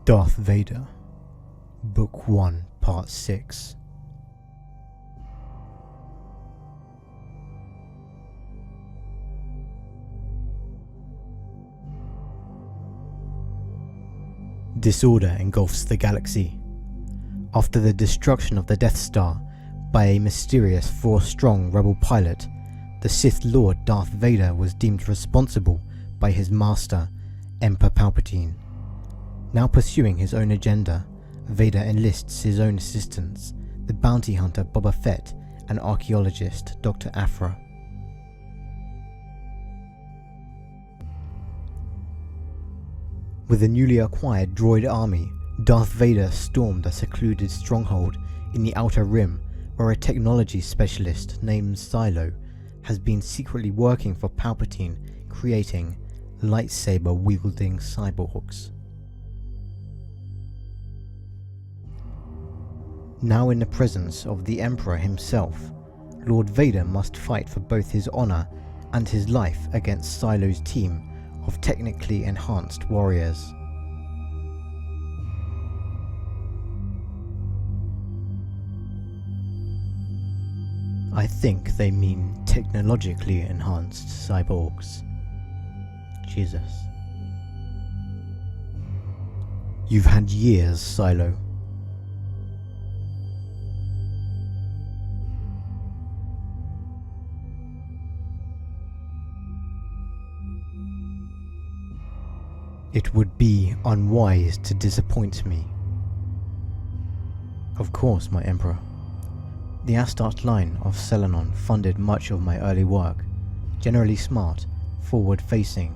Darth Vader, Book 1, Part 6. Disorder engulfs the galaxy. After the destruction of the Death Star by a mysterious Force-strong rebel pilot, the Sith Lord Darth Vader was deemed responsible by his master, Emperor Palpatine. Now pursuing his own agenda, Vader enlists his own assistants, the bounty hunter Boba Fett and archaeologist Dr. Aphra. With a newly acquired droid army, Darth Vader stormed a secluded stronghold in the Outer Rim where a technology specialist named Silo has been secretly working for Palpatine, creating lightsaber-wielding cyborgs. Now in the presence of the Emperor himself, Lord Vader must fight for both his honor and his life against Silo's team of technically enhanced warriors. I think they mean technologically enhanced cyborgs. Jesus. You've had years, Silo. It would be unwise to disappoint me. Of course, my Emperor. The Astart line of Selenon funded much of my early work, generally smart, forward-facing.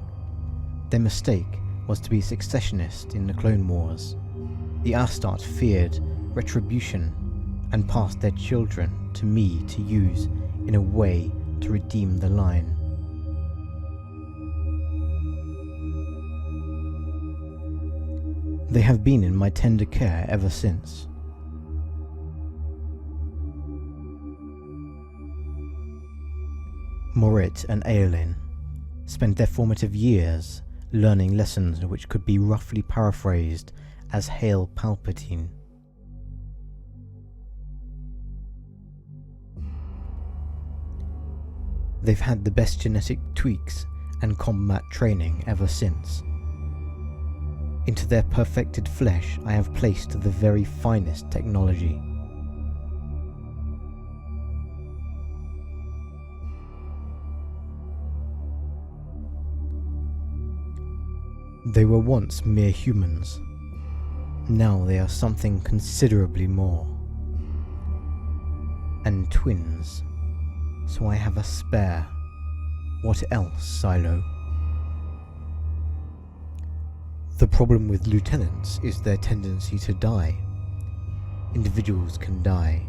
Their mistake was to be successionist in the Clone Wars. The Astart feared retribution and passed their children to me to use in a way to redeem the line. They have been in my tender care ever since. Morit and Aelin spent their formative years learning lessons which could be roughly paraphrased as Hail Palpatine. They've had the best genetic tweaks and combat training ever since. Into their perfected flesh I have placed the very finest technology. They were once mere humans. Now they are something considerably more. And twins. So I have a spare. What else, Silo? The problem with lieutenants is their tendency to die. Individuals can die.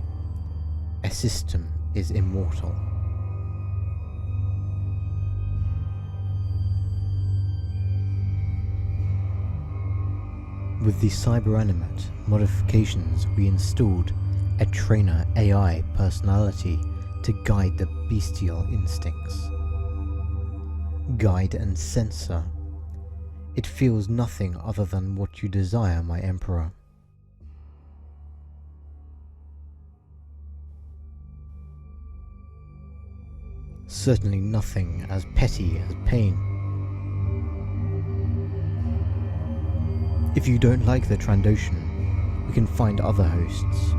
A system is immortal. With the cyberanimate modifications, we installed a trainer AI personality to guide the bestial instincts. Guide and censor. It feels nothing other than what you desire, my Emperor. Certainly nothing as petty as pain. If you don't like the Trandoshan, we can find other hosts.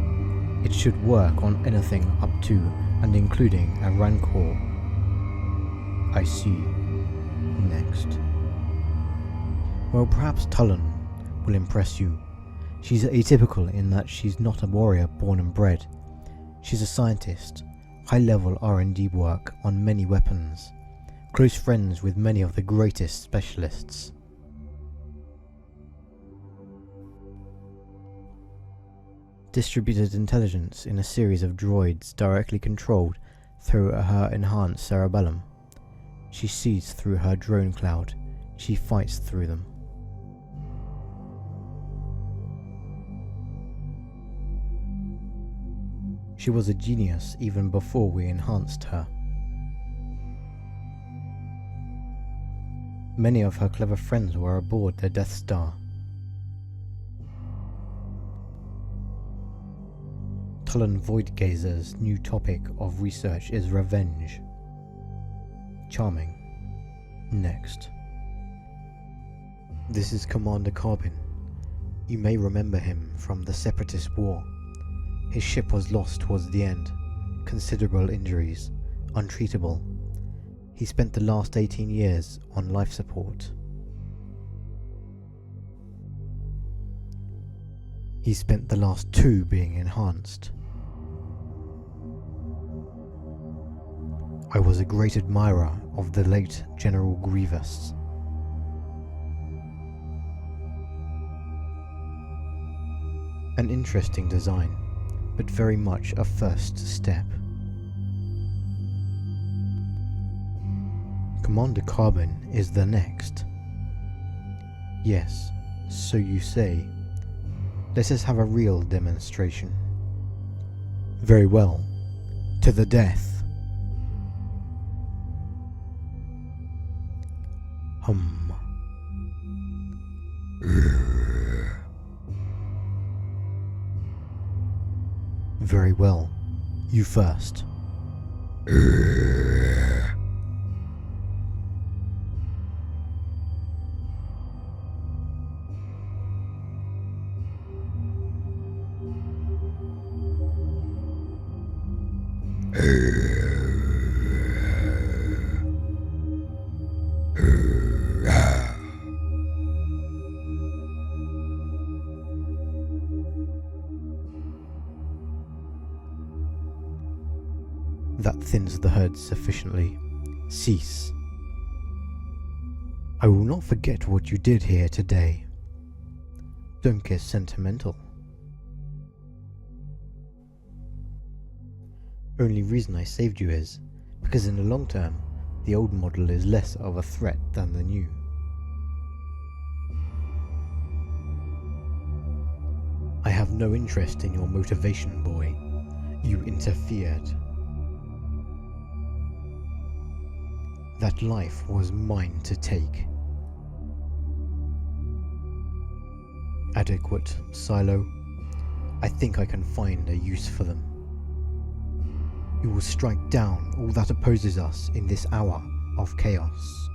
It should work on anything up to and including a Rancor. I see. Next. Well, perhaps Tullen will impress you. She's atypical in that she's not a warrior born and bred. She's a scientist, high-level R&D work on many weapons, close friends with many of the greatest specialists. Distributed intelligence in a series of droids directly controlled through her enhanced cerebellum. She sees through her drone cloud. She fights through them. She was a genius even before we enhanced her. Many of her clever friends were aboard the Death Star. Cullen Voidgazer's new topic of research is revenge. Charming. Next. This is Commander Carbon. You may remember him from the Separatist War. His ship was lost towards the end. Considerable injuries. Untreatable. He spent the last 18 years on life support. He spent the last 2 being enhanced. I was a great admirer of the late General Grievous. An interesting design, but very much a first step. Commander Carbon is the next. Yes, so you say. Let us have a real demonstration. Very well. To the death. Very well. You first. That thins the herd sufficiently. Cease. I will not forget what you did here today. Don't get sentimental. Only reason I saved you is because in the long term, the old model is less of a threat than the new. I have no interest in your motivation, boy. You interfered. That life was mine to take. Adequate, Silo. I think I can find a use for them. You will strike down all that opposes us in this hour of chaos.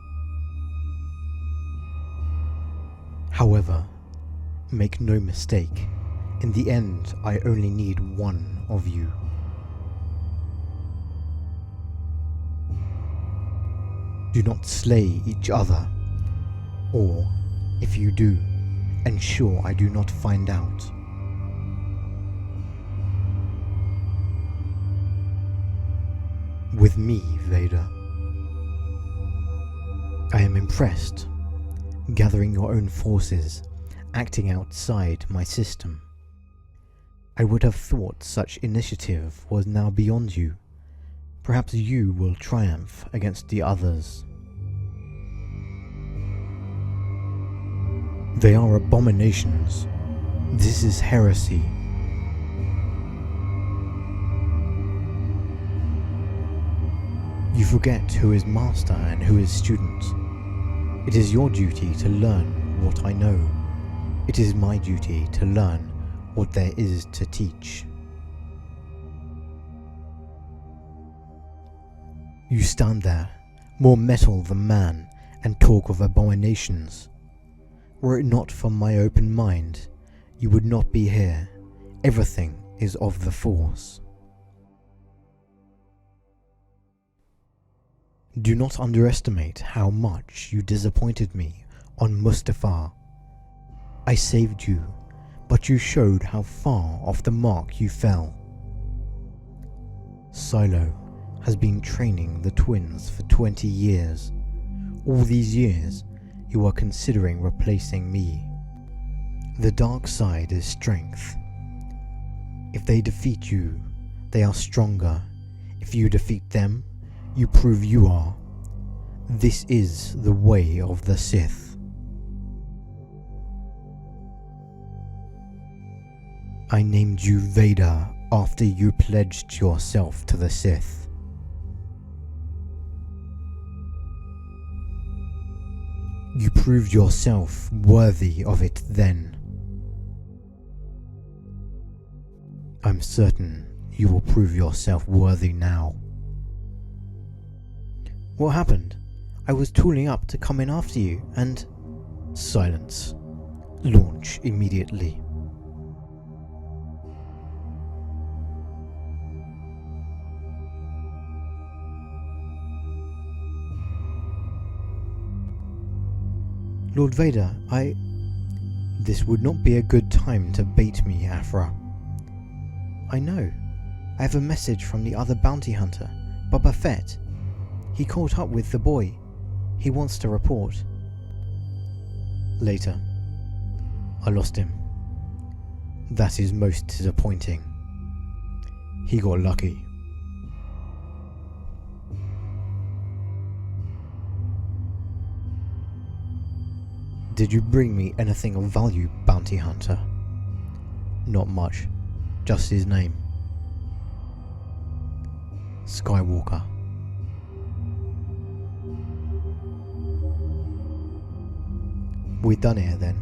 However, make no mistake, in the end I only need one of you. Do not slay each other, or, if you do, ensure I do not find out. With me, Vader. I am impressed, gathering your own forces, acting outside my system. I would have thought such initiative was now beyond you. Perhaps you will triumph against the others. They are abominations. This is heresy. You forget who is master and who is student. It is your duty to learn what I know. It is my duty to learn what there is to teach. You stand there, more metal than man, and talk of abominations. Were it not for my open mind, you would not be here. Everything is of the Force. Do not underestimate how much you disappointed me on Mustafar. I saved you, but you showed how far off the mark you fell. Silo has been training the twins for 20 years. All these years, you are considering replacing me. The dark side is strength. If they defeat you, they are stronger. If you defeat them, you prove you are. This is the way of the Sith. I named you Vader after you pledged yourself to the Sith. You proved yourself worthy of it then. I'm I'm certain you will prove yourself worthy now. What happened? I was tooling up to come in after you and... Silence. Launch immediately. Lord Vader, This would not be a good time to bait me, Afra. I know. I have a message from the other bounty hunter, Boba Fett. He caught up with the boy. He wants to report. Later. I lost him. That is most disappointing. He got lucky. Did you bring me anything of value, bounty hunter? Not much. Just his name. Skywalker. We're done here then.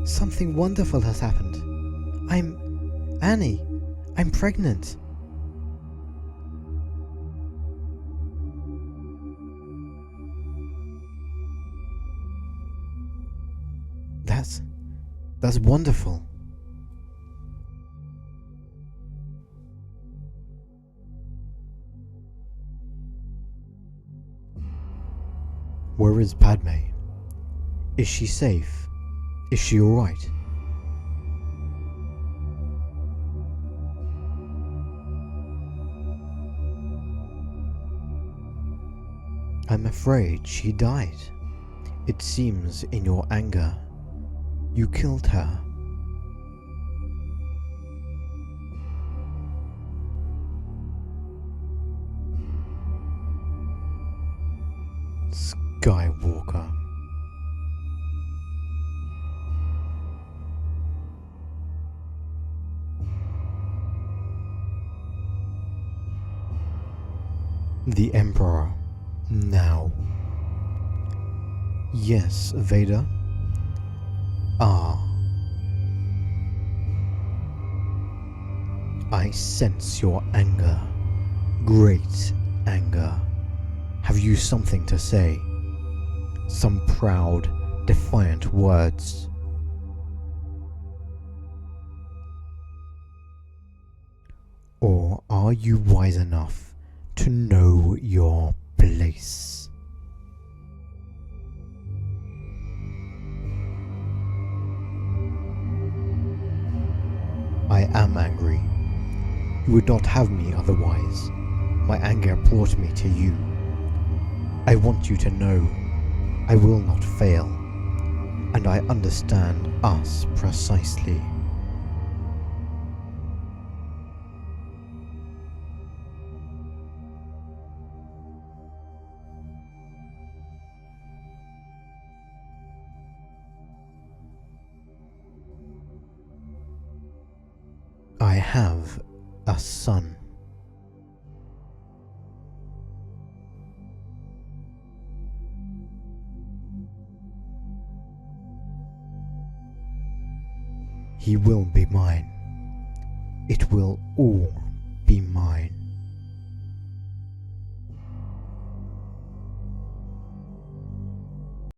Something wonderful has happened. Annie. I'm pregnant. That's wonderful. Where is Padme? Is she safe? Is she alright? I'm afraid she died. It seems in your anger, you killed her. Skywalker. The Emperor. Now. Yes, Vader. I sense your anger. Great anger. Have you something to say? Some proud, defiant words? Or are you wise enough to know your place? I am angry. You would not have me otherwise. My anger brought me to you. I want you to know I will not fail, and I understand us precisely. I have a son. He will be mine. It will all be mine.